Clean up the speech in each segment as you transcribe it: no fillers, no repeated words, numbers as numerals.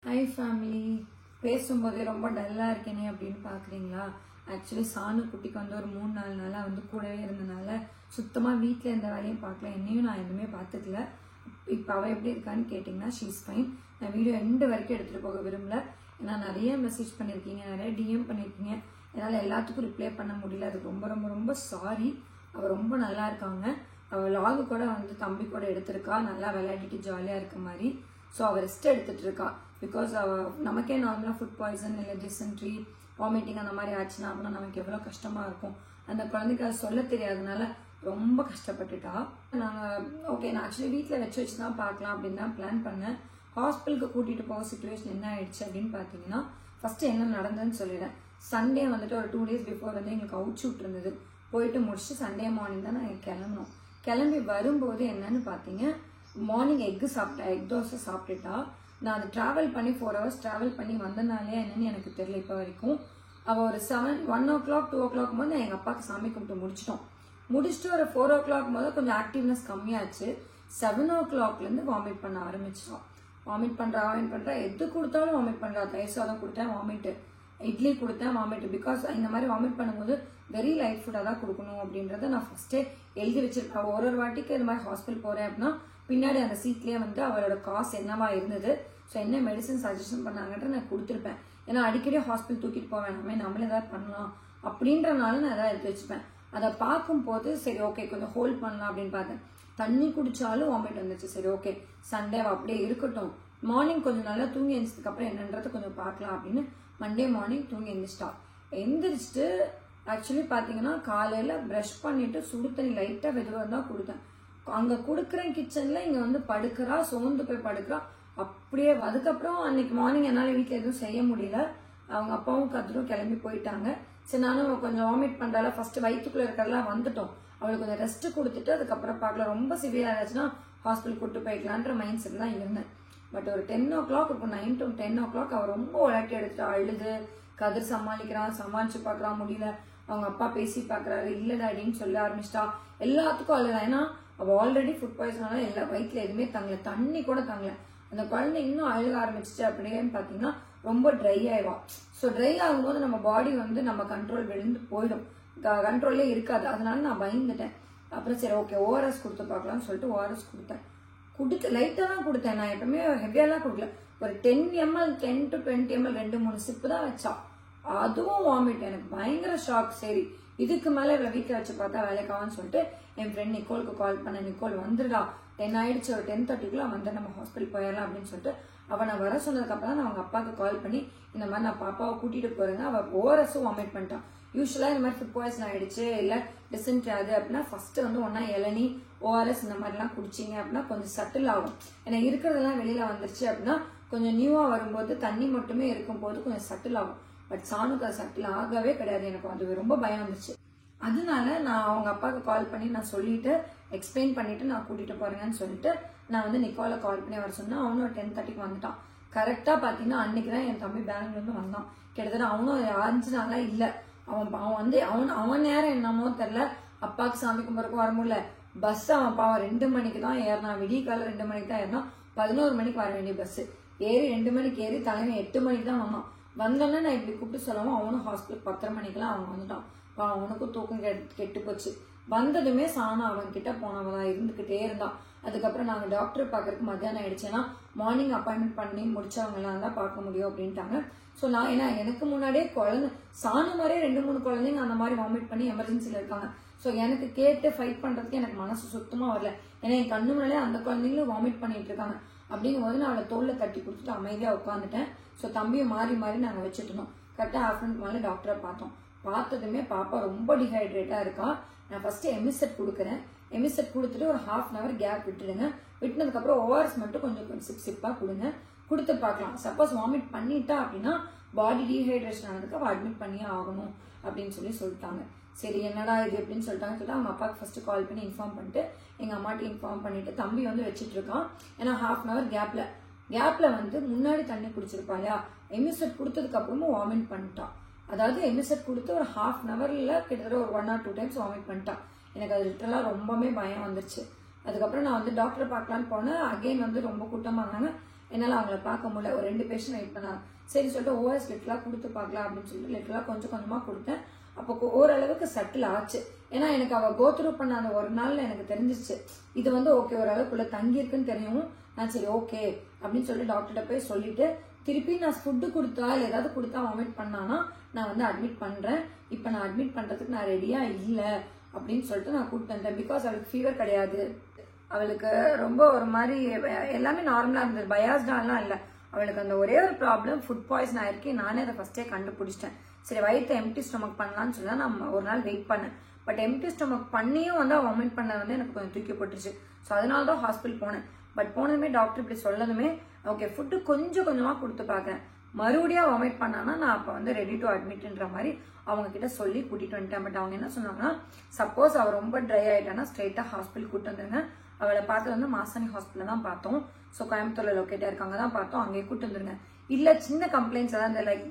Hi family, பேசும்போதே ரொம்ப டல்லாக இருக்கேனே அப்படின்னு பார்க்குறீங்களா? ஆக்சுவலி சானு குட்டிக்கு வந்து ஒரு 3-4 நாளாக வந்து கூடவே இருந்தனால சுத்தமாக வீட்டில் எந்த வேலையும் பார்க்கல. என்னையும் நான் எதுவுமே பார்த்துக்கல. இப்போ அவள் எப்படி இருக்கான்னு கேட்டிங்கன்னா ஷீஸ் ஃபைன். நான் வீடியோ எண்டு வரைக்கும் எடுத்துகிட்டு போக விரும்பல. ஏன்னா நிறைய மெசேஜ் பண்ணியிருக்கீங்க, நிறைய டிஎம் பண்ணியிருக்கீங்க. என்னால் எல்லாத்துக்கும் ரிப்ளை பண்ண முடியல. அதுக்கு ரொம்ப ரொம்ப ரொம்ப சாரி. அவள் ரொம்ப நல்லா இருக்காங்க. அவள் லாகு கூட வந்து தம்பி கூட எடுத்திருக்கா, நல்லா விளையாடிட்டு ஜாலியாக இருக்க மாதிரி. ஸோ அவள் ரெஸ்ட் எடுத்துகிட்டு இருக்கா. பிகாஸ் நமக்கே நார்மலாக ஃபுட் பாய்சன் இல்லை டிசென்ட்ரி வாமிட்டிங் அந்த மாதிரி ஆச்சுன்னா அப்படின்னா நமக்கு எவ்வளோ கஷ்டமாக இருக்கும். அந்த குழந்தைக்கு அது சொல்ல தெரியாதனால ரொம்ப கஷ்டப்பட்டுட்டா. நான் ஆக்சுவலி வீட்டில் வச்சு தான் பார்க்கலாம் அப்படின்னு தான் பிளான் பண்ணேன். ஹாஸ்பிட்டலுக்கு கூட்டிகிட்டு போக சுச்சுவேஷன் என்ன ஆயிடுச்சு அப்படின்னு பார்த்தீங்கன்னா, ஃபஸ்ட்டு என்ன நடந்ததுன்னு சொல்லிடுறேன். சண்டே வந்துட்டு ஒரு 2 days பிஃபோர் வந்து எங்களுக்கு அவுட் ஷூட் இருந்தது. போயிட்டு முடிச்சுட்டு சண்டே மார்னிங் தான் நான் கிளம்பணும். கிளம்பி வரும்போது என்னன்னு பார்த்தீங்க, மார்னிங் எக் தோசை சாப்பிட்டுட்டா. நான் அது ட்ராவல் பண்ணி 4 hours ட்ராவல் பண்ணி வந்தனாலே என்னன்னு எனக்கு தெரியல இப்போ வரைக்கும். அவள் ஒரு 1 o'clock 2 o'clock போது நான் எங்கள் அப்பாவுக்கு சாமி கும்பிட்டு முடிச்சுட்டு ஒரு 4 o'clock போது கொஞ்சம் ஆக்டிவ்னஸ் கம்மியாச்சு. 7 o'clockலேருந்து வாமிட் பண்ண ஆரம்பிச்சிட்டோம். வாமிட் பண்ணுறா எது கொடுத்தாலும் வாமிட் பண்ணுறா. தயிர் சாதம் கொடுத்தேன் வாமிட்டு, இட்லி கொடுத்தேன் வாமிட்டு. பிகாஸ் இந்த மாதிரி வாமிட் பண்ணும்போது வெரி லைட் ஃபுட்டாக தான் கொடுக்கணும் அப்படின்றத நான் ஃபஸ்ட்டே எழுதி வச்சிருக்கேன். ஒரு வாட்டிக்கு இந்த மாதிரி ஹாஸ்பிட்டல் போகிறேன் அப்படின்னா பின்னாடி அந்த சீட்லேயே வந்து அவளோட காசு என்னவா இருந்தது, ஸோ என்ன மெடிசன் சஜஷன் பண்ணாங்கன்ற நான் கொடுத்துருப்பேன். ஏன்னா அடிக்கடி ஹாஸ்பிட்டல் தூக்கிட்டு போக வேணாமே, நம்மளே ஏதாவது பண்ணலாம் அப்படின்றனால நான் எதாவது எடுத்து வச்சுப்பேன். அதை பார்க்கும்போது சரி ஓகே கொஞ்சம் ஹோல்ட் பண்ணலாம் அப்படின்னு பார்த்தேன். தண்ணி குடிச்சாலும் வாமிட் வந்துச்சு. சரி ஓகே சண்டே அப்படியே இருக்கட்டும், மார்னிங் கொஞ்சம் நல்லா தூங்கி எழுந்ததுக்கு அப்புறம் என்னன்றது கொஞ்சம் பார்க்கலாம் அப்படின்னு மண்டே மார்னிங் தூங்கி எந்திரிச்சிட்டு ஆக்சுவலி பார்த்தீங்கன்னா காலையில் ப்ரஷ் பண்ணிட்டு சுடு தண்ணி லைட்டாக வெதுவாக தான் கொடுத்தேன். அங்கே கொடுக்குறேன் கிச்சன்ல, இங்கே வந்து படுக்கிறா, சோர்ந்து போய் படுக்கிறா அப்படியே. அதுக்கப்புறம் அன்னைக்கு மார்னிங் என்னால் வீட்டில் எதுவும் செய்ய முடியல. அவங்க அப்பாவும் கத்தரும் கிளம்பி போயிட்டாங்க. சரி நானும் கொஞ்சம் வாமிட் பண்ணுறால ஃபர்ஸ்ட் வயிற்றுக்குள்ள இருக்கிறதெல்லாம் வந்துட்டோம். அவளுக்கு கொஞ்சம் ரெஸ்ட் கொடுத்துட்டு அதுக்கப்புறம் பார்க்கல. ரொம்ப சிவியராக இருந்துச்சுன்னா ஹாஸ்பிட்டல் கூட்டு போய்க்கலான்ற மைண்ட் செட் தான் இருந்தேன். பட் ஒரு 10 o'clock இருக்கும், 9 to 10 o'clock அவள் ரொம்ப விளையாட்டி எடுத்துட்டா. அழுது கதிர் சமாளிச்சு பார்க்குறான், முடியல. அவங்க அப்பா பேசி பார்க்குறாரு, இல்லை டாடின்னு சொல்ல ஆரம்பிச்சிட்டா. எல்லாத்துக்கும் அழுதா. ஏன்னா அவள் ஆல்ரெடி ஃபுட் பாய்சனால எல்லா வயிற்றுல எதுவுமே தங்கல, தண்ணி கூட தங்கல. அந்த குழந்தை இன்னும் அழுக ஆரம்பிச்சிச்சு. அப்படின்னு பார்த்தீங்கன்னா ரொம்ப ட்ரை ஆயிடும். ஸோ ட்ரை ஆகும்போது நம்ம பாடி வந்து நம்ம கண்ட்ரோல் விழுந்து போயிடும், கண்ட்ரோல்லே இருக்காது. அதனால நான் பயந்துட்டேன். அப்புறம் சரி ஓகே ஓஆர்எஸ் கொடுத்து பார்க்கலாம்னு சொல்லிட்டு ஓஆர்எஸ் கொடுத்து லைட்டாக தான் கொடுத்தேன். நான் எப்பவுமே ஹெவியாலாம் கொடுக்கல. ஒரு 10 ml 10 to 20 ml 2-3 சிப்பு தான் வச்சா. அதுவும் வாமிட். எனக்கு பயங்கர ஷாக். சரி இதுக்கு மேலே இவ்வளோ வீட்டில் வச்சு பார்த்தா வேலைக்காவான்னு சொல்லிட்டு என் ஃப்ரெண்ட் நிக்கோலுக்கு கால் பண்ண. நிக்கோல் வந்துடா 10 ஆயிடுச்சு, ஒரு 10:30 வந்து நம்ம ஹாஸ்பிட்டல் போயிடலாம் அப்படின்னு சொல்லிட்டு அவனை வர சொன்னதுக்கப்புறம் தான் நான் அவங்க அப்பாவுக்கு கால் பண்ணி இந்த மாதிரி நான் பாப்பாவை கூட்டிட்டு போறேங்க, அவள் ஓஆர்எஸும் வாமிட் பண்ணிட்டான். யூஸ்வலாக இந்த மாதிரி ஃபுட் பாய்சன் ஆயிடுச்சு இல்லை டிசென்ட்ரி ஆகுது அப்படின்னா ஃபர்ஸ்ட் வந்து ஒன்னா இளநீ ஓஆர்எஸ் இந்த மாதிரிலாம் குடிச்சிங்க அப்படின்னா கொஞ்சம் சட்டில் ஆகும். ஏன்னா இருக்கிறதெல்லாம் வெளியில வந்துருச்சு அப்படின்னா கொஞ்சம் நியூவா வரும்போது தண்ணி மட்டுமே இருக்கும் போது கொஞ்சம் சட்டில் ஆகும். பட் சாணுக்கு அது சட்டில் ஆகவே கிடையாது. எனக்கு அது ரொம்ப பயம் வந்துச்சு. அதனால நான் அவங்க அப்பாவுக்கு கால் பண்ணி நான் சொல்லிட்டு எக்ஸ்பிளைன் பண்ணிட்டு நான் கூட்டிட்டு போறேங்கன்னு சொல்லிட்டு நான் வந்து நிக்கோலை கால் பண்ணி வர சொன்னா. அவனும் ஒரு 10:30 வந்துட்டான். கரெக்டா பாத்தீங்கன்னா அன்னைக்கு தான் என் தம்பி பெங்களூர்ல இருந்து வந்தான். கிட்டத்தட்ட அவனும் 5 நாளா இல்ல. அவன் நேரம் என்னமோ தெரியல, அப்பாவுக்கு சாமி கும்பிட்றக்கும் வர முடியல. பஸ் அவன் பாவம் 2 மணிக்கு தான் ஏறினான். விடிய காலம் 2 மணிக்கு தான் ஏறினான். 11 மணிக்கு வர வேண்டிய பஸ் ஏறி 2 மணிக்கு ஏறி தலைமை 8 மணிக்கு தான் வந்தான். வந்தோன்னே நான் இப்படி கூப்பிட்டு சொல்லவும் அவனும் ஹாஸ்பிட்டல் 10:30 மணிக்கெல்லாம் அவன் வந்துட்டான். அவனுக்கும் தூக்கம் கெட்டு போச்சு. வந்ததுமே சாணம் அவன் கிட்ட போனவன் இருந்துகிட்டே இருந்தான். அதுக்கப்புறம் நாங்கள் டாக்டர் பார்க்கறதுக்கு மத்தியானம் ஆயிடுச்சுன்னா மார்னிங் அப்பாயின்மெண்ட் பண்ணி முடிச்சவங்கலாம் தான் பார்க்க முடியும் அப்படின்ட்டாங்க. ஸோ நான் ஏன்னா எனக்கு முன்னாடியே குழந்தை சாணு மாதிரியே 2-3 குழந்தைங்க அந்த மாதிரி வாமிட் பண்ணி எமர்ஜென்சியில் இருக்காங்க. ஸோ எனக்கு கேட்டு ஃபைட் பண்ணுறதுக்கு எனக்கு மனசு சுத்தமாக வரல. ஏன்னா என் கண்ணு முன்னாடியே அந்த குழந்தைங்களும் வாமிட் பண்ணிட்டு இருக்காங்க. அப்படிங்கும்போது நான் அவளை தோளில் தட்டி கொடுத்துட்டு அமைதியாக உட்காந்துட்டேன். ஸோ தம்பியை மாறி நாங்கள் வச்சுட்டு இருந்தோம். கரெக்டாக ஆஃப்டர்நூன் மேலே டாக்டரை பார்த்ததுமே பாப்பா ரொம்ப டிஹைட்ரேட்டா இருக்கா. நான் ஃபர்ஸ்ட் எமிசெட் கொடுக்குறேன். எமிசெட் கொடுத்துட்டு ஒரு 1/2 hour கேப் விட்டுடுங்க. விட்டுனதுக்கப்புறம் ஓஆர்எஸ் மட்டும் கொஞ்சம் சிப்பா கொடுங்க. கொடுத்து பார்க்கலாம். சப்போஸ் வாமிட் பண்ணிட்டா அப்படின்னா பாடி டீஹைட்ரேஷன் ஆனதுக்கு அவள் அட்மிட் பண்ணியே ஆகணும் அப்படின்னு சொல்லிட்டாங்க. சரி என்னடா இது அப்படின்னு சொல்லிட்டு அவங்க அப்பாவுக்கு ஃபர்ஸ்ட் கால் பண்ணி இன்ஃபார்ம் பண்ணிட்டு எங்க அம்மாட்ட இன்ஃபார்ம் பண்ணிட்டு தம்பி வந்து வச்சுட்டு இருக்கான். ஏன்னா 1/2 hour கேப்ல வந்து முன்னாடி தண்ணி குடிச்சிருப்பா இல்லையா, எமிசெட் கொடுத்ததுக்கு அப்புறமும் வாமிட் பண்ணிட்டான். அதாவது எமிசெட் கொடுத்து ஒரு 1/2 hourல கிட்டத்தட்ட ஒரு 1 or 2 times வாமிட் பண்ணிட்டான். எனக்கு அது லிட்டரலாக ரொம்பவே பயம் வந்துருச்சு. அதுக்கப்புறம் நான் வந்து டாக்டரை பார்க்கலான்னு போனேன். அகெயின் வந்து ரொம்ப கூட்டமாக இருந்தாங்க. என்னால் அவங்கள பார்க்க முடியல. ஒரு 2 பேஷண்ட் வெயிட் பண்ணாங்க. சரி சொல்லிட்டு ஓஆர்எஸ் லெட்டர்லாம் கொடுத்து பார்க்கலாம் அப்படின்னு சொல்லிட்டு லெட்டர்லாம் கொஞ்சம் கொஞ்சமாக கொடுத்தேன். அப்போ ஓரளவுக்கு சட்டில் ஆச்சு. ஏன்னா எனக்கு அவள் கோத்ரூ பண்ண அந்த ஒரு நாள்ல எனக்கு தெரிஞ்சிச்சு இது வந்து ஓகே ஓரளவுக்குள்ள தங்கியிருக்குன்னு தெரியவும் நான் சரி ஓகே அப்படின்னு சொல்லிட்டு டாக்டர்கிட்ட போய் சொல்லிட்டு திருப்பி நான் ஃபுட்டு கொடுத்தா இல்லை ஏதாவது கொடுத்தா வாமிட் பண்ணானா நான் வந்து அட்மிட் பண்றேன். இப்போ நான் அட்மிட் பண்றதுக்கு நான் ரெடியா இல்லை அப்படின்னு சொல்லிட்டு நான் கூப்பிட்டு வந்தேன். பிகாஸ் அவளுக்கு ஃபீவர் கிடையாது, அவளுக்கு ரொம்ப ஒரு மாதிரி எல்லாமே நார்மலா இருந்தது, பயாஸ்டாலாம் இல்லை. அவளுக்கு அந்த ஒரே ஒரு ப்ராப்ளம் ஃபுட் பாய்சன் ஆயிருக்கு. நானே அதை ஃபர்ஸ்டே கண்டுபிடிச்சிட்டேன். சரி வயிற்று எம்டி ஸ்டொமக் பண்ணலான்னு சொல்லி நான் ஒரு நாள் வெயிட் பண்ணேன். பட் எம்டி ஸ்டொமக் பண்ணியும் வந்து வாமிட் பண்ண வந்து எனக்கு கொஞ்சம் தூக்கி போட்டுருச்சு. ஸோ அதனால தான் ஹாஸ்பிட்டல் போனேன். பட் போனதுமே டாக்டர் இப்படி சொல்லணுமே ஓகே ஃபுட்டு கொஞ்சம் கொஞ்சமாக கொடுத்து பார்க்குறேன், மறுபடியும் வாமிட் பண்ணானா நான் அப்போ வந்து ரெடி டு அட்மிட்ன்ற மாதிரி அவங்க கிட்ட சொல்லி கூட்டிட்டு வந்துட்டேன். பட் அவங்க என்ன சொன்னாங்கன்னா சப்போஸ் அவள் ரொம்ப ட்ரை ஆயிட்டானா ஸ்ட்ரெயிட்டாக ஹாஸ்பிட்டல் கூட்டு வந்துருங்க. அவளை பார்த்து வந்து மாசாணி ஹாஸ்பிட்டல் தான் பார்த்தோம். ஸோ கோயம்புத்தூர்ல லொக்கேட்டா இருக்காங்க தான் பார்த்தோம், அங்கேயே கூட்டு வந்துருங்க. இல்ல சின்ன கம்ப்ளைண்ட்ஸ் ஏதாவது இந்த லைக்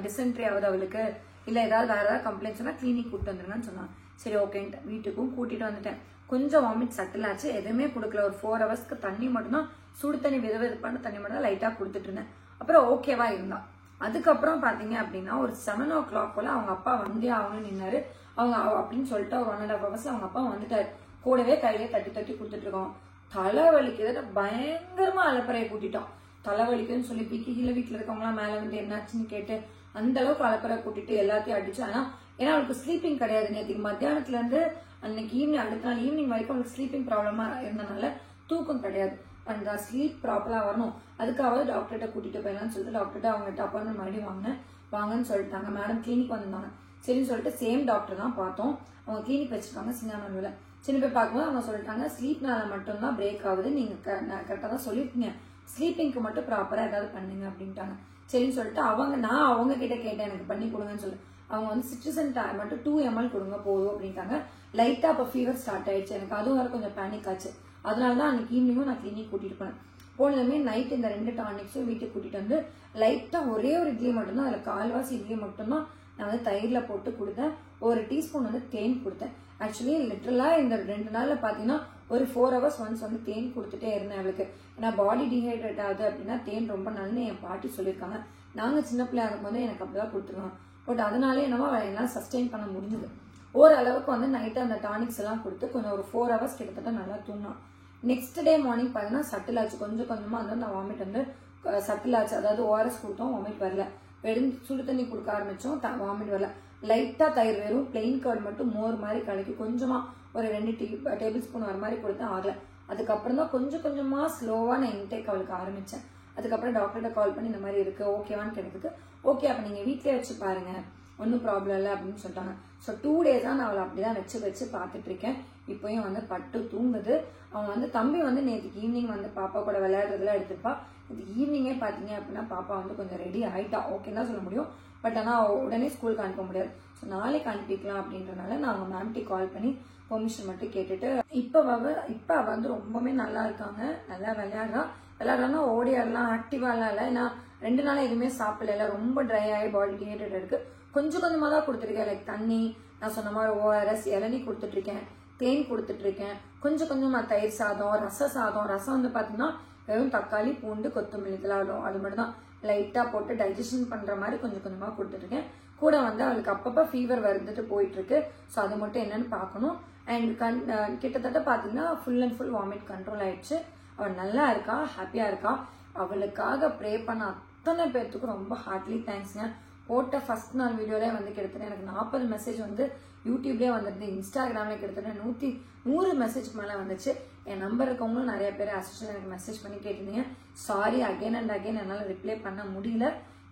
டிசென்ட்ரி ஆகுது அவளுக்கு, இல்ல ஏதாவது வேற ஏதாவது கம்ப்ளைண்ட்ஸ்னா கிளினிக் கூட்டு வந்துருங்கன்னு சொன்னாங்க. சரி ஓகேன்ட்டு வீட்டுக்கும் கூட்டிட்டு வந்துட்டேன். கொஞ்சம் வாமிட் சட்டில் ஆச்சு, எதுவுமே கொடுக்கல. ஒரு 4 ஹவர்ஸ்க்கு தண்ணி மட்டும்தான், சுடு தண்ணி விதவிதப்பான தண்ணி மட்டும் தான் லைட்டா கொடுத்துட்டு இருந்தேன். அப்புறம் ஓகேவா இருந்தா. அதுக்கப்புறம் பாத்தீங்க அப்படின்னா ஒரு 7 o'clock போல அவங்க அப்பா வந்தே ஆகணும்னு நின்னாரு. அவங்க அப்படின்னு சொல்லிட்டு ஒரு 1.5 hours அவங்க அப்பா வந்துட்டாரு. கூடவே கையிலே தட்டி தட்டி கொடுத்துட்டு இருக்கோம். தலைவலிக்கு பயங்கரமா அலப்பறையை கூட்டிட்டோம். தலைவலிக்குன்னு சொல்லி கீழே வீட்டுல இருக்கவங்களாம் மேல வந்து என்னாச்சுன்னு கேட்டு அந்த அளவுக்கு அலப்பறை கூட்டிட்டு எல்லாத்தையும் அடிச்சு. ஆனா ஏன்னா அவளுக்கு ஸ்லீப்பிங் கிடையாது. நேற்றுக்கு மத்தியானத்துல இருந்து அன்னைக்கு ஈவினிங் அடுத்த நாள் ஈவினிங் வரைக்கும் அவளுக்கு ஸ்லீப்பிங் ப்ராப்ளமா இருந்தனால தூக்கம் கிடையாது. அந்த ஸ்லீப் ப்ராப்பரா வரணும், அதுக்காக டாக்டர்கிட்ட கூட்டிட்டு போயிடலாம்னு சொல்லிட்டு டாக்டர்கிட்ட அவங்ககிட்ட அப்பாயின்மெண்ட் மறுபடியும் வாங்கன்னு சொல்லிட்டாங்க. மேடம் கிளினிக் வந்திருந்தாங்க. சரின்னு சொல்லிட்டு சேம் டாக்டர் தான் பார்த்தோம். அவங்க கிளினிக் வச்சிருக்காங்க சிங்கானூர்ல. சின்ன போய் பார்க்கும்போது அவங்க சொல்லிட்டாங்க ஸ்லீப்னால மட்டும்தான் பிரேக் ஆகுது, நீங்க கரெக்டா தான் சொல்லிருக்கீங்க, ஸ்லீப்பிங்க்கு மட்டும் ப்ராப்பரா ஏதாவது பண்ணுங்க அப்படின்ட்டாங்க. சரின்னு சொல்லிட்டு நான் அவங்க கிட்ட கேட்டேன் எனக்கு பண்ணி கொடுங்கன்னு சொல்லி. அவங்க வந்து சிட்ரிசன் மட்டும் 2 ml கொடுங்க போதும் அப்படின்ட்டாங்க. லைட்டா அப்ப ஃபீவர் ஸ்டார்ட் ஆயிடுச்சு எனக்கு, அதுவும் வர கொஞ்சம் பேனிக் ஆச்சு. அதனாலதான் அன்னைக்கு ஈவினிங்கும் நான் கிளினிக் கூட்டிட்டு போனேன். போனதுமே நைட் இந்த 2 டானிக்ஸும் வீட்டுக்கு கூட்டிட்டு வந்து லைட்டா ஒரே ஒரு இட்லி மட்டும்தான், அதுல கால்வாசி இட்லி மட்டும்தான் நான் வந்து தயிர்ல போட்டு கொடுத்தேன். ஒரு டீஸ்பூன் வந்து தேன் கொடுத்தேன். ஆக்சுவலி லிட்டரலா இந்த 2 நாள்ல பாத்தீங்கன்னா ஒரு 4 hours ஒன்ஸ் வந்து தேன் கொடுத்துட்டே இருந்தேன் அவளுக்கு. ஏன்னா பாடி டீஹைட்ரேட் ஆகுது அப்படின்னா தேன் ரொம்ப நல்லது என் பாட்டி சொல்லியிருக்காங்க. நாங்க சின்ன பிள்ளையா இருக்கும்போது எனக்கு அப்படிதான் கொடுத்துருவோம். பட் அதனாலே என்னவோ எல்லாம் சஸ்டெயின் பண்ண முடிஞ்சது. ஓரளவுக்கு வந்து நைட்டு அந்த டானிக்ஸ் எல்லாம் கொடுத்து கொஞ்சம் ஒரு 4 hours கிட்டத்தட்ட நல்லா தூங்கினோம். நெக்ஸ்ட் டே மார்னிங் பாத்தீங்கன்னா சட்டில் ஆச்சு. கொஞ்சம் கொஞ்சமா வந்து அந்த வாமிட் வந்து சட்டில் ஆச்சு. அதாவது ஓஆர்எஸ் கொடுத்தோம், வாமிட் வரல. வெறும் சுடு தண்ணி கொடுக்க ஆரம்பிச்சோம், வாமிட் வரல. லைட்டா தயிர் வெறும் பிளெயின் கர்ட் மட்டும் மோர் மாதிரி கலக்கி கொஞ்சமா ஒரு 2 டேபிள் ஸ்பூன் வர மாதிரி கொடுத்தேன், ஆகல. அதுக்கப்புறம் தான் கொஞ்சம் கொஞ்சமா ஸ்லோவா நான் இன்டேக் அவளுக்கு ஆரம்பிச்சேன். அதுக்கப்புறம் டாக்டர்கிட்ட கால் பண்ணி இந்த மாதிரி இருக்கு ஓகேவான்னு கேட்டதுக்கு ஓகே அப்ப நீங்க வீட்லயே வச்சு பாருங்க ஒன்னும் ப்ராப்ளம் இல்லை அப்படின்னு சொல்லிட்டாங்க. ஸோ 2 days நான் அவளை அப்படிதான் வச்சு பார்த்துட்டு இருக்கேன். இப்பயும் வந்து பட்டு தூங்குது. அவன் வந்து தம்பி வந்து நேற்றுக்கு ஈவினிங் வந்து பாப்பா கூட விளையாடுறதுலாம் எடுத்துப்பா. இது ஈவினிங்கே பாத்தீங்க அப்படின்னா பாப்பா வந்து கொஞ்சம் ரெடி ஆயிட்டா, ஓகேன்னு தான் சொல்ல முடியும். பட் ஆனா உடனே ஸ்கூலுக்கு அனுப்ப முடியாது. ஸோ நாளைக்கு அனுப்பிக்கலாம் அப்படின்றனால நான் அவங்க மேம்கிட்ட கால் பண்ணி பெர்மிஷன் மட்டும் கேட்டுட்டு இப்ப அவ வந்து ரொம்பவே நல்லா இருக்காங்க. நல்லா விளையாடுறான்னா ஓடியாடலாம், ஆக்டிவாலாம் இல்லை. ஏன்னா 2 நாளா எதுவுமே சாப்பிடல, ரொம்ப ட்ரை ஆகி பாடி டீஹைட்ரேட் இருக்கு. கொஞ்சம் கொஞ்சமா தான் கொடுத்துருக்கேன். லைக் தண்ணி, நான் சொன்ன மாதிரி ஓஆர்எஸ், இளநீ கொடுத்துட்டு இருக்கேன், தேன் கொடுத்துட்டு இருக்கேன். கொஞ்சம் கொஞ்சமா தயிர் சாதம், ரசம் வந்து பாத்தீங்கன்னா வெறும் தக்காளி பூண்டு கொத்தமல்லி இதெல்லாம் அது மட்டும் தான் லைட்டா போட்டு டைஜஷன் பண்ற மாதிரி கொஞ்சம் கொஞ்சமா கொடுத்துட்டு இருக்கேன். கூட வந்து அவளுக்கு அப்பப்ப ஃபீவர் வந்துட்டு போயிட்டு இருக்கு. ஸோ அது மட்டும் என்னன்னு பார்க்கணும். அண்ட் கிட்டத்தட்ட பாத்தீங்கன்னா full and full vomit control ஆயிடுச்சு. அவள் நல்லா இருக்கா, ஹாப்பியா இருக்கா. அவளுக்காக ப்ரே பண்ண அத்தனை பேர்த்துக்கும் ரொம்ப ஹார்ட்லி தேங்க்ஸ்ங்க. போட்ட ஃபர்ஸ்ட் நாள் வீடியோலே வந்து கிட்டத்தட்ட எனக்கு 40 மெசேஜ் வந்து யூடியூப்லேயே வந்துருந்து, இன்ஸ்டாகிராம்ல கிட்டத்தட்ட 100 மெசேஜ்க்கு மேலே வந்துச்சு. என் நம்பர் இருக்கவங்களும் நிறைய பேர் அசிஸ்டன்ட் எனக்கு மெசேஜ் பண்ணி கேட்டிருந்தீங்க. சாரி அகைன் அண்ட் அகைன் என்னால் ரிப்ளை பண்ண முடியல.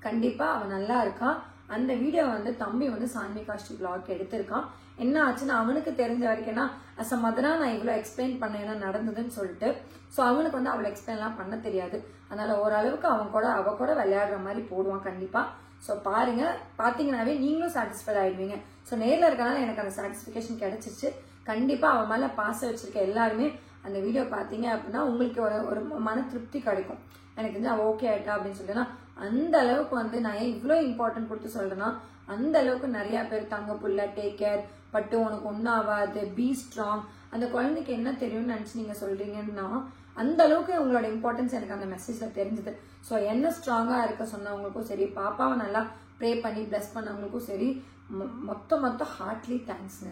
கண்டிப்பா அவன் நல்லா இருக்கா. அந்த வீடியோ வந்து தம்பி வந்து சான்விகா ஸ்ரீ vlog எடுத்திருக்கான். என்ன ஆச்சுன்னா அவனுக்கு தெரிஞ்ச வரைக்கும்னா அஸ் அ மதரா நான் இவ்வளவு எக்ஸ்பிளைன் பண்ண என்ன நடந்ததுன்னு சொல்லிட்டு ஸோ அவனுக்கு வந்து அவளை எக்ஸ்பிளைன்லாம் பண்ண தெரியாது. அதனால ஓரளவுக்கு அவ கூட விளையாடுற மாதிரி போடுவான் கண்டிப்பா. ஸோ பாத்தீங்கன்னாவே நீங்களும் சாட்டிஸ்ஃபைட் ஆயிடுவீங்க. ஸோ நேரில் இருக்கனால எனக்கு அந்த சாட்டிஸ்பிகேஷன் கிடைச்சிருச்சு. கண்டிப்பா அவன் மேல பாசம் வச்சிருக்க எல்லாருமே அந்த வீடியோ பாத்தீங்க அப்படின்னா உங்களுக்கு ஒரு மன திருப்தி கிடைக்கும். எனக்கு வந்து அவ ஓகே ஆயிட்டா அப்படின்னு சொல்லிட்டுனா அந்த அளவுக்கு வந்து நான் ஏன் இவ்வளவு இம்பார்ட்டன்ட் கொடுத்து சொல்றேன்னா அந்த அளவுக்கு நிறைய பேர் தங்க புள்ள டேக் கேர் பட்டு உனக்கு ஒன்னும் ஆகாது, பி ஸ்ட்ராங், அந்த குழந்தைக்கு என்ன தெரியும்னு நினைச்சு நீங்க சொல்றீங்கன்னா அந்த அளவுக்கு உங்களோட இம்பார்ட்டன்ஸ் எனக்கு அந்த மெசேஜ்ல தெரிஞ்சது. ஸோ என்ன ஸ்ட்ராங்கா இருக்க சொன்னவங்களுக்கும் சரி, பாப்பாவை நல்லா ப்ரே பண்ணி பிளஸ் பண்ணவங்களுக்கும் சரி, மொத்த ஹார்ட்லி தேங்க்ஸ்ங்க.